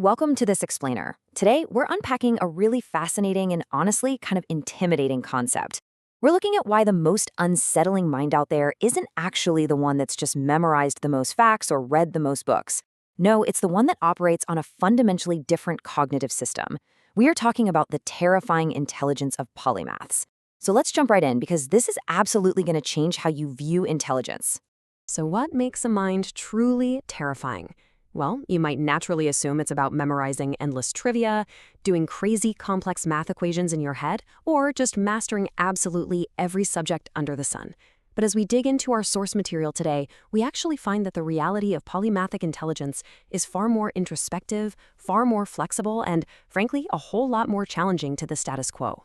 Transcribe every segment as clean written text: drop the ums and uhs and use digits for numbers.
welcome to This Explainer. Today, we're unpacking a really fascinating and honestly kind of intimidating concept. We're looking at why the most unsettling mind out there isn't actually the one that's just memorized the most facts or read the most books. No, it's the one that operates on a fundamentally different cognitive system. We are talking about the terrifying intelligence of polymaths. So let's jump right in because this is absolutely going to change how you view intelligence. So what makes a mind truly terrifying? Well, you might naturally assume it's about memorizing endless trivia, doing crazy complex math equations in your head, or just mastering absolutely every subject under the sun. But as we dig into our source material today, we actually find that the reality of polymathic intelligence is far more introspective, far more flexible, and, frankly, a whole lot more challenging to the status quo.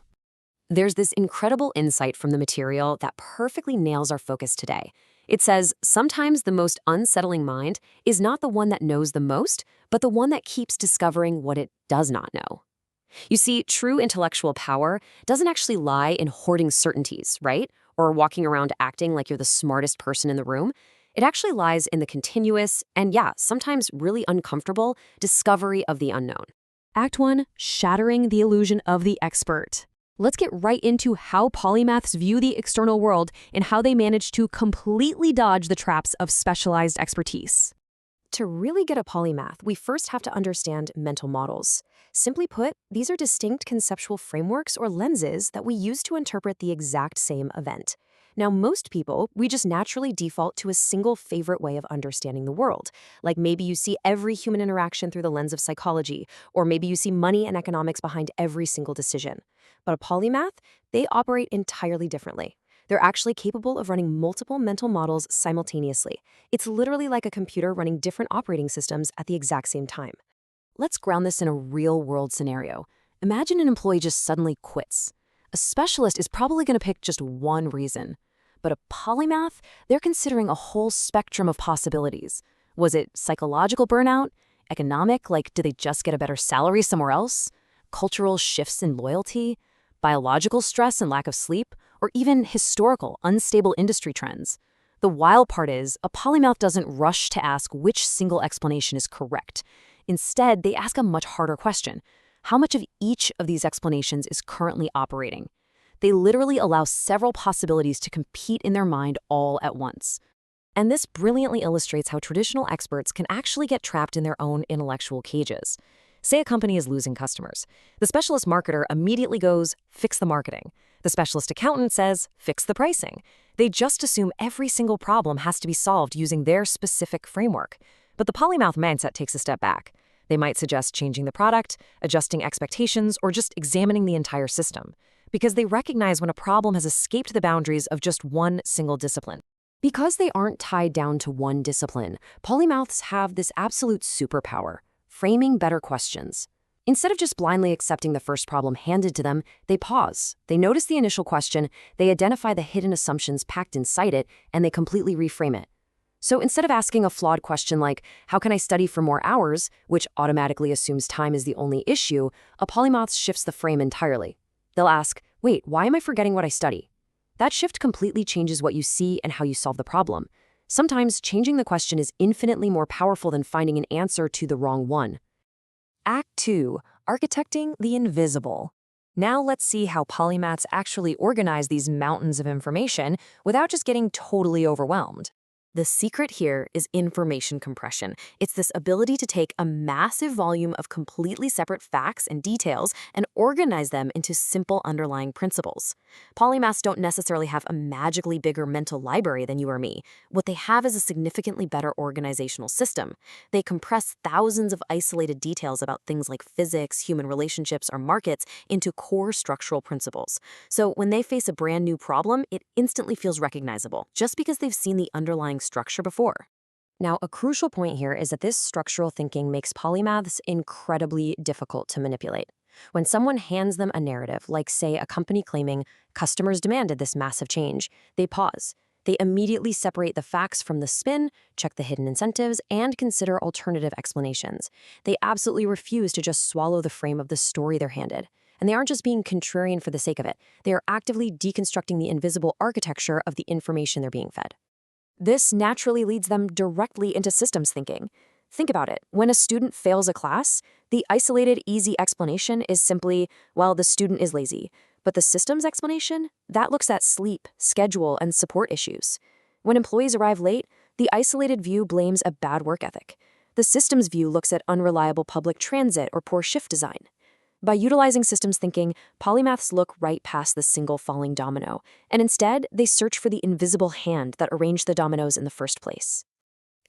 There's this incredible insight from the material that perfectly nails our focus today. It says, sometimes the most unsettling mind is not the one that knows the most, but the one that keeps discovering what it does not know. You see, true intellectual power doesn't actually lie in hoarding certainties, right? Or walking around acting like you're the smartest person in the room. It actually lies in the continuous and, sometimes really uncomfortable discovery of the unknown. Act 1, shattering the illusion of the expert. Let's get right into how polymaths view the external world and how they manage to completely dodge the traps of specialized expertise. To really get a polymath, we first have to understand mental models. Simply put, these are distinct conceptual frameworks or lenses that we use to interpret the exact same event. Now, most people, we just naturally default to a single favorite way of understanding the world. Like maybe you see every human interaction through the lens of psychology, or maybe you see money and economics behind every single decision. But a polymath, they operate entirely differently. They're actually capable of running multiple mental models simultaneously. It's literally like a computer running different operating systems at the exact same time. Let's ground this in a real-world scenario. Imagine an employee just suddenly quits. A specialist is probably going to pick just one reason. But a polymath, they're considering a whole spectrum of possibilities. Was it psychological burnout? Economic, like did they just get a better salary somewhere else? Cultural shifts in loyalty? Biological stress and lack of sleep? Or even historical, unstable industry trends? The wild part is, a polymath doesn't rush to ask which single explanation is correct. Instead, they ask a much harder question. How much of each of these explanations is currently operating? They literally allow several possibilities to compete in their mind all at once. And this brilliantly illustrates how traditional experts can actually get trapped in their own intellectual cages. Say a company is losing customers. The specialist marketer immediately goes, fix the marketing. The specialist accountant says, fix the pricing. They just assume every single problem has to be solved using their specific framework. But the polymath mindset takes a step back. They might suggest changing the product, adjusting expectations, or just examining the entire system, because they recognize when a problem has escaped the boundaries of just one single discipline. Because they aren't tied down to one discipline, polymaths have this absolute superpower: framing better questions. Instead of just blindly accepting the first problem handed to them, they pause. They notice the initial question, they identify the hidden assumptions packed inside it, and they completely reframe it. So instead of asking a flawed question like, how can I study for more hours, which automatically assumes time is the only issue, a polymath shifts the frame entirely. They'll ask, wait, why am I forgetting what I study? That shift completely changes what you see and how you solve the problem. Sometimes changing the question is infinitely more powerful than finding an answer to the wrong one. Act 2, architecting the invisible. Now let's see how polymaths actually organize these mountains of information without just getting totally overwhelmed. The secret here is information compression. It's this ability to take a massive volume of completely separate facts and details and organize them into simple underlying principles. Polymaths don't necessarily have a magically bigger mental library than you or me. What they have is a significantly better organizational system. They compress thousands of isolated details about things like physics, human relationships, or markets into core structural principles. So when they face a brand new problem, it instantly feels recognizable, just because they've seen the underlying structure before. Now, a crucial point here is that this structural thinking makes polymaths incredibly difficult to manipulate. When someone hands them a narrative, like say a company claiming customers demanded this massive change, they pause. They immediately separate the facts from the spin, check the hidden incentives, and consider alternative explanations. They absolutely refuse to just swallow the frame of the story they're handed. And they aren't just being contrarian for the sake of it. They are actively deconstructing the invisible architecture of the information they're being fed. This naturally leads them directly into systems thinking. Think about it. When a student fails a class, the isolated, easy explanation is simply, well, the student is lazy. But the system's explanation? That looks at sleep, schedule, and support issues. When employees arrive late, the isolated view blames a bad work ethic. The system's view looks at unreliable public transit or poor shift design. By utilizing systems thinking, polymaths look right past the single falling domino, and instead, they search for the invisible hand that arranged the dominoes in the first place.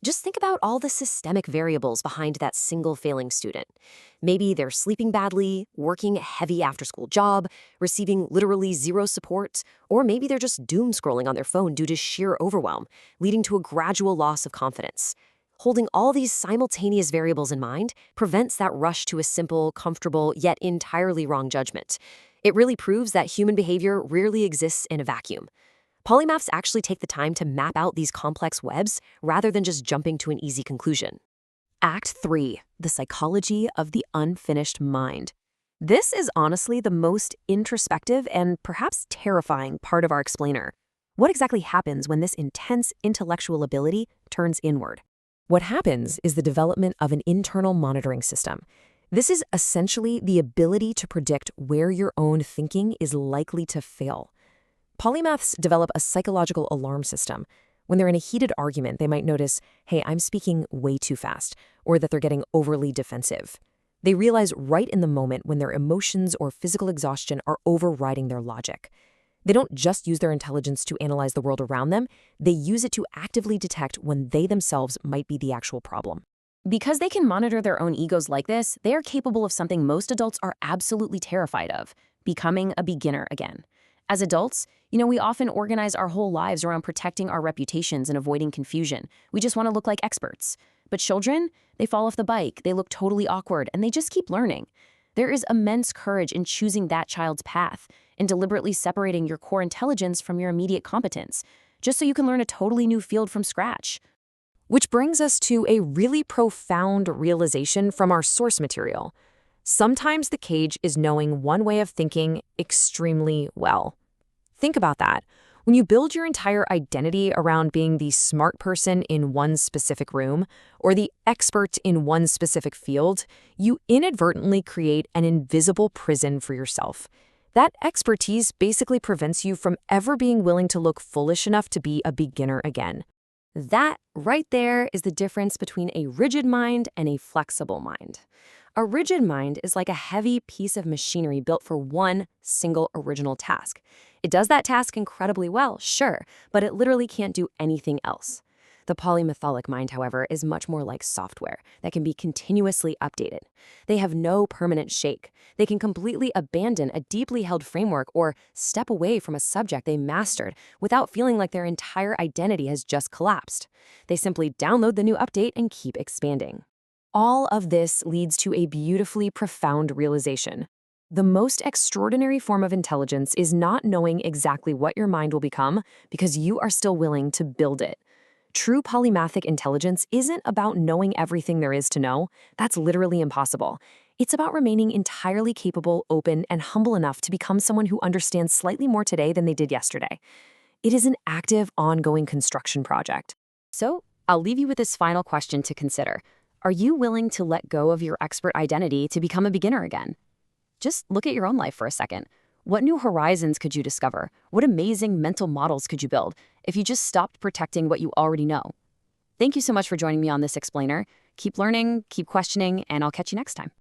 Just think about all the systemic variables behind that single failing student. Maybe they're sleeping badly, working a heavy after-school job, receiving literally zero support, or maybe they're just doom scrolling on their phone due to sheer overwhelm, leading to a gradual loss of confidence. Holding all these simultaneous variables in mind prevents that rush to a simple, comfortable, yet entirely wrong judgment. It really proves that human behavior rarely exists in a vacuum. Polymaths actually take the time to map out these complex webs rather than just jumping to an easy conclusion. Act 3. The psychology of the unfinished mind. This is honestly the most introspective and perhaps terrifying part of our explainer. What exactly happens when this intense intellectual ability turns inward? What happens is the development of an internal monitoring system. This is essentially the ability to predict where your own thinking is likely to fail. Polymaths develop a psychological alarm system. When they're in a heated argument, they might notice, hey, I'm speaking way too fast, or that they're getting overly defensive. They realize right in the moment when their emotions or physical exhaustion are overriding their logic. They don't just use their intelligence to analyze the world around them, they use it to actively detect when they themselves might be the actual problem. Because they can monitor their own egos like this, they are capable of something most adults are absolutely terrified of: becoming a beginner again. As adults, we often organize our whole lives around protecting our reputations and avoiding confusion. We just want to look like experts. But children, they fall off the bike, they look totally awkward, and they just keep learning. There is immense courage in choosing that child's path and deliberately separating your core intelligence from your immediate competence, just so you can learn a totally new field from scratch. Which brings us to a really profound realization from our source material. Sometimes the cage is knowing one way of thinking extremely well. Think about that. When you build your entire identity around being the smart person in one specific room or the expert in one specific field, you inadvertently create an invisible prison for yourself. That expertise basically prevents you from ever being willing to look foolish enough to be a beginner again. That right there is the difference between a rigid mind and a flexible mind. A rigid mind is like a heavy piece of machinery built for one single original task. It does that task incredibly well, sure, but it literally can't do anything else. The polymathic mind, however, is much more like software that can be continuously updated. They have no permanent shake. They can completely abandon a deeply held framework or step away from a subject they mastered without feeling like their entire identity has just collapsed. They simply download the new update and keep expanding. All of this leads to a beautifully profound realization. The most extraordinary form of intelligence is not knowing exactly what your mind will become because you are still willing to build it. True polymathic intelligence isn't about knowing everything there is to know. That's literally impossible. It's about remaining entirely capable, open, and humble enough to become someone who understands slightly more today than they did yesterday. It is an active, ongoing construction project. So, I'll leave you with this final question to consider. Are you willing to let go of your expert identity to become a beginner again? Just look at your own life for a second. What new horizons could you discover? What amazing mental models could you build if you just stopped protecting what you already know? Thank you so much for joining me on this explainer. Keep learning, keep questioning, and I'll catch you next time.